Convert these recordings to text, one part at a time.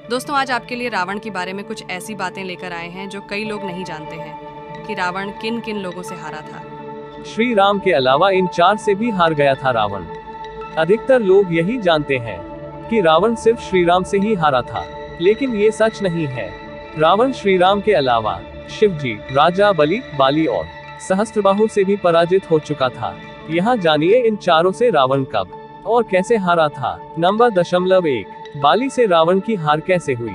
दोस्तों, आज आपके लिए रावण के बारे में कुछ ऐसी बातें लेकर आए हैं जो कई लोग नहीं जानते हैं कि रावण किन किन लोगों से हारा था। श्री राम के अलावा इन 4 से भी हार गया था रावण। अधिकतर लोग यही जानते हैं कि रावण सिर्फ श्री राम से ही हारा था, लेकिन ये सच नहीं है। रावण श्री राम के अलावा शिवजी, राजा बलि, बाली और सहस्त्रबाहु से भी पराजित हो चुका था। यहाँ जानिए इन चारों से रावण कब और कैसे हारा था। नंबर 1. बाली से रावण की हार कैसे हुई।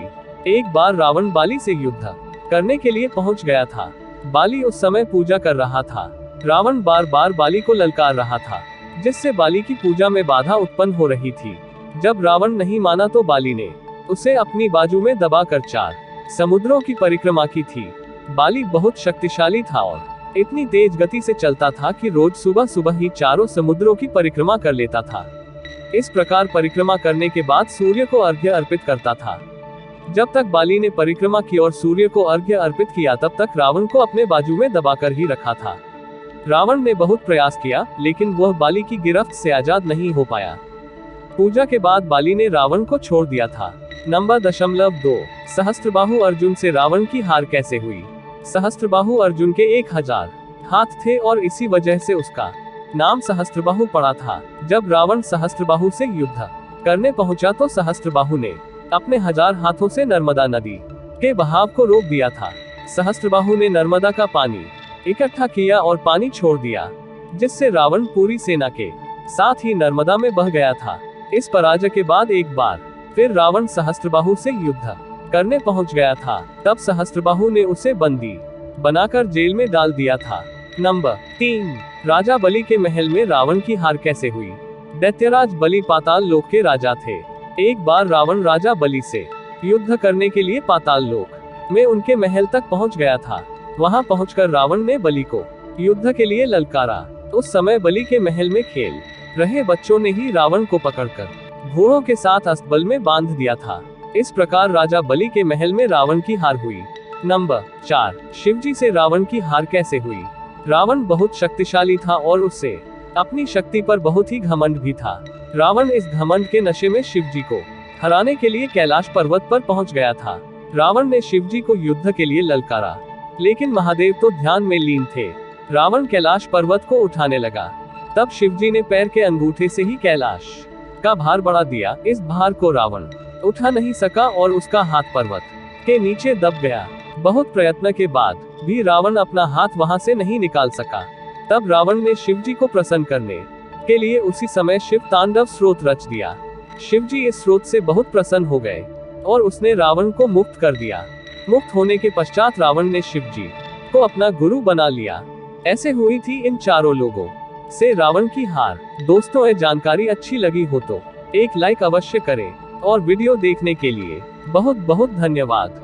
एक बार रावण बाली से युद्ध करने के लिए पहुंच गया था। बाली उस समय पूजा कर रहा था। रावण बार बार बाली को ललकार रहा था, जिससे बाली की पूजा में बाधा उत्पन्न हो रही थी। जब रावण नहीं माना तो बाली ने उसे अपनी बाजू में दबाकर 4 समुद्रों की परिक्रमा की थी। बाली बहुत शक्तिशाली था और इतनी तेज गति से चलता था कि रोज सुबह सुबह ही 4 समुद्रों की परिक्रमा कर लेता था। इस प्रकार परिक्रमा करने के बाद सूर्य को अर्घ्य अर्पित करता था। जब तक बाली ने परिक्रमा की और सूर्य को अर्घ्य अर्पित किया, तब तक रावण को अपने बाजू में दबाकर ही रखा था। रावण ने बहुत प्रयास किया, लेकिन वह बाली की गिरफ्त से आजाद नहीं हो पाया। पूजा के बाद बाली ने रावण को छोड़ दिया था। नंबर 2. सहस्त्रबाहु अर्जुन से रावण की हार कैसे हुई। सहस्त्रबाहु अर्जुन के 1000 हाथ थे और इसी वजह से उसका नाम सहस्त्रबाहु पड़ा था। जब रावण सहस्त्रबाहु से युद्ध करने पहुंचा तो सहस्त्रबाहु ने अपने 1000 हाथों से नर्मदा नदी के बहाव को रोक दिया था। सहस्त्रबाहु ने नर्मदा का पानी इकट्ठा किया और पानी छोड़ दिया, जिससे रावण पूरी सेना के साथ ही नर्मदा में बह गया था। इस पराजय के बाद एक बार फिर रावण सहस्त्रबाहु से युद्ध करने पहुंच गया था। तब सहस्त्रबाहु ने उसे बंदी बनाकर जेल में डाल दिया था। नंबर 3. राजा बलि के महल में रावण की हार कैसे हुई। दैत्यराज बलि पाताल लोक के राजा थे। एक बार रावण राजा बलि से युद्ध करने के लिए पाताल लोक में उनके महल तक पहुंच गया था। वहां पहुंचकर रावण ने बलि को युद्ध के लिए ललकारा। उस समय बलि के महल में खेल रहे बच्चों ने ही रावण को पकड़कर घोड़ों के साथ अस्तबल में बांध दिया था। इस प्रकार राजा बलि के महल में रावण की हार हुई। नंबर 4. शिवजी से रावण की हार कैसे हुई। रावण बहुत शक्तिशाली था और उससे अपनी शक्ति पर बहुत ही घमंड भी था। रावण इस घमंड के नशे में शिवजी को हराने के लिए कैलाश पर्वत पर पहुंच गया था। रावण ने शिवजी को युद्ध के लिए ललकारा, लेकिन महादेव तो ध्यान में लीन थे। रावण कैलाश पर्वत को उठाने लगा, तब शिवजी ने पैर के अंगूठे से ही कैलाश का भार बढ़ा दिया। इस भार को रावण उठा नहीं सका और उसका हाथ पर्वत के नीचे दब गया। बहुत प्रयत्न के बाद भी रावण अपना हाथ वहां से नहीं निकाल सका। तब रावण ने शिवजी को प्रसन्न करने के लिए उसी समय शिव तांडव स्रोत रच दिया। शिवजी इस स्रोत से बहुत प्रसन्न हो गए और उसने रावण को मुक्त कर दिया। मुक्त होने के पश्चात रावण ने शिवजी को अपना गुरु बना लिया। ऐसे हुई थी इन 4 लोगों से रावण की हार। दोस्तों, ये जानकारी अच्छी लगी हो तो एक लाइक अवश्य करें और वीडियो देखने के लिए बहुत बहुत धन्यवाद।